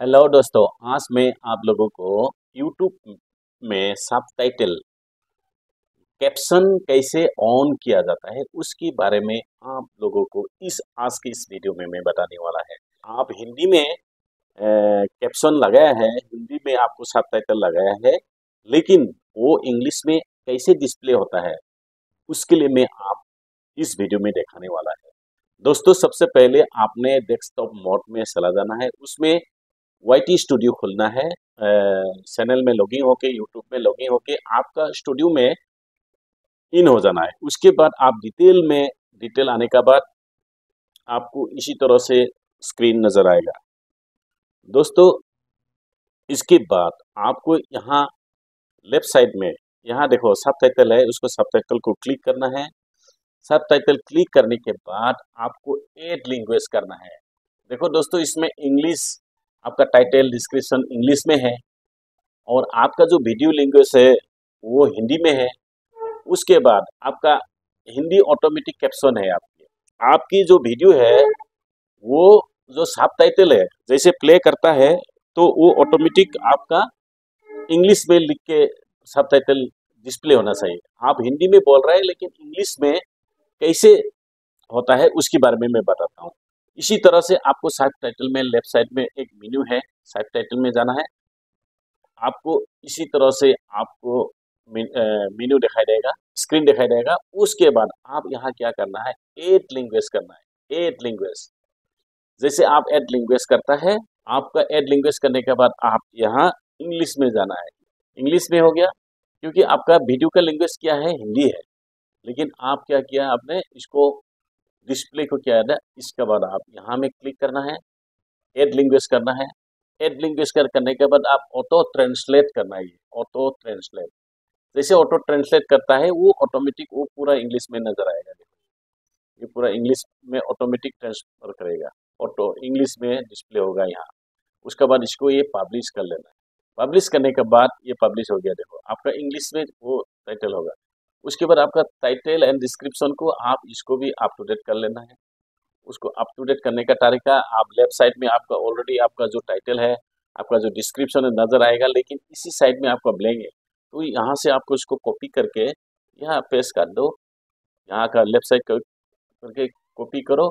Hello दोस्तों, आज मैं आप लोगों को YouTube में सबटाइटल कैप्शन कैसे ऑन किया जाता है उसके बारे में आप लोगों को आज की इस वीडियो में मैं बताने वाला है। आप हिंदी में कैप्शन लगाया है, हिंदी में आपको सबटाइटल लगाया है, लेकिन वो इंग्लिश में कैसे डिस्प्ले होता है उसके लिए मैं आप इस वीडियो में दिखाने वाला है। दोस्तों, सबसे पहले आपने डेस्कटॉप मोड में चला जाना है, उसमें YT स्टूडियो खोलना है। चैनल में लॉगिन होके, यूट्यूब में लॉगिन होके आपका स्टूडियो में इन हो जाना है। उसके बाद आप डिटेल आने का बाद आपको इसी तरह से स्क्रीन नजर आएगा। दोस्तों, इसके बाद आपको यहाँ लेफ्ट साइड में यहाँ देखो सबटाइटल है, उसको सबटाइटल को क्लिक करना है। सबटाइटल क्लिक करने के बाद आपको ऐड लैंग्वेज करना है। देखो दोस्तों, इसमें इंग्लिश आपका टाइटल डिस्क्रिप्शन इंग्लिश में है और आपका जो वीडियो लैंग्वेज है वो हिंदी में है। उसके बाद आपका हिंदी ऑटोमेटिक कैप्शन है। आपकी जो वीडियो है वो जो सबटाइटल है जैसे प्ले करता है तो वो ऑटोमेटिक आपका इंग्लिश में लिख के सबटाइटल डिस्प्ले होना चाहिए। आप हिंदी में बोल रहे हैं लेकिन इंग्लिश में कैसे होता है उसके बारे में मैं बताता हूँ। इसी तरह से आपको सबटाइटल में लेफ्ट साइड में एक मेन्यू है, सबटाइटल में जाना है। आपको इसी तरह से आपको मेन्यू दिखाई देगा, स्क्रीन दिखाई देगा। उसके बाद आप यहाँ क्या करना है, ऐड लैंग्वेज करना है। ऐड लैंग्वेज जैसे आप ऐड लैंग्वेज करता है, आपका ऐड लैंग्वेज करने के बाद आप यहाँ इंग्लिश में जाना है। इंग्लिश में हो गया क्योंकि आपका वीडियो का लैंग्वेज क्या है, हिंदी है, लेकिन आप क्या किया, आपने इसको डिस्प्ले को क्या है। इसके बाद आप यहाँ में क्लिक करना है, ऐड लैंग्वेज करना है। ऐड लैंग्वेज करने के बाद आप ऑटो ट्रांसलेट करना है। ऑटो ट्रांसलेट जैसे ऑटो ट्रांसलेट करता है वो ऑटोमेटिक वो पूरा इंग्लिश में नजर आएगा। ये पूरा इंग्लिश में ऑटोमेटिक ट्रांसफर करेगा, ऑटो इंग्लिश में डिस्प्ले होगा यहाँ। उसके बाद इसको ये पब्लिश कर लेना है। पब्लिश करने के बाद ये पब्लिश हो गया। देखो आपका इंग्लिश में वो टाइटल होगा। उसके बाद आपका टाइटल एंड डिस्क्रिप्शन को आप इसको भी अप टू डेट कर लेना है। उसको अप टू डेट करने का तरीका, आप लेफ्ट साइड में आपका ऑलरेडी आपका जो टाइटल है, आपका जो डिस्क्रिप्शन है नजर आएगा, लेकिन इसी साइड में आपका ब्लैंक है। तो यहाँ से आपको इसको कॉपी करके यहाँ पेस्ट कर दो। यहाँ का लेफ्ट साइड करके कॉपी करो,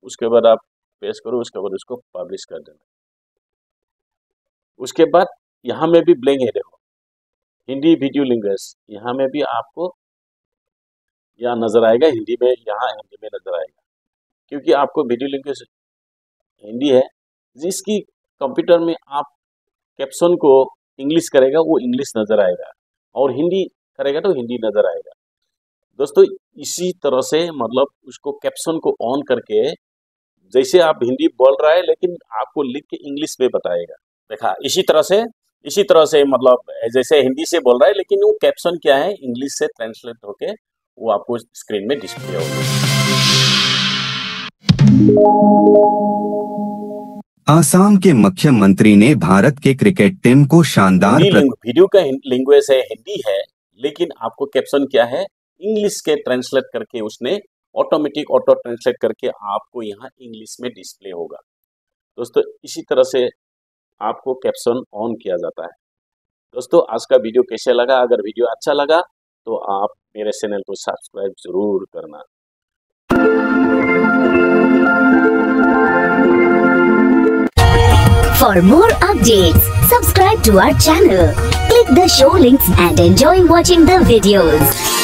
उसके बाद आप पेस्ट करो, उसके बाद उसको पब्लिश कर देना। उसके बाद यहाँ में भी ब्लैंक है। देखो हिंदी वीडियो लैंग्वेज, यहाँ में भी आपको यहाँ नजर आएगा हिंदी में, यहाँ हिंदी में नजर आएगा क्योंकि आपको वीडियो लैंग्वेज हिंदी है। जिसकी कंप्यूटर में आप कैप्शन को इंग्लिश करेगा वो इंग्लिश नजर आएगा और हिंदी करेगा तो हिंदी नजर आएगा। दोस्तों, इसी तरह से मतलब उसको कैप्शन को ऑन करके जैसे आप हिंदी बोल रहा है लेकिन आपको लिख के इंग्लिश में बताएगा। देखा, इसी तरह से मतलब जैसे हिंदी से बोल रहा है लेकिन वो कैप्शन क्या है, इंग्लिश से ट्रांसलेट होके वो आपको स्क्रीन में डिस्प्ले होगा। आसाम के मुख्यमंत्री ने भारत के क्रिकेट टीम को शानदार वीडियो का लैंग्वेज है हिंदी है, लेकिन आपको कैप्शन क्या है, इंग्लिश के ट्रांसलेट करके उसने ऑटोमेटिक ऑटो ट्रांसलेट करके आपको यहाँ इंग्लिश में डिस्प्ले होगा। दोस्तों, इसी तरह से आपको कैप्शन ऑन किया जाता है। दोस्तों, आज का वीडियो कैसे लगा? अगर वीडियो अच्छा लगा तो आप मेरे चैनल को सब्सक्राइब जरूर करना। For more updates, subscribe to our channel, click the show links and enjoy watching the videos.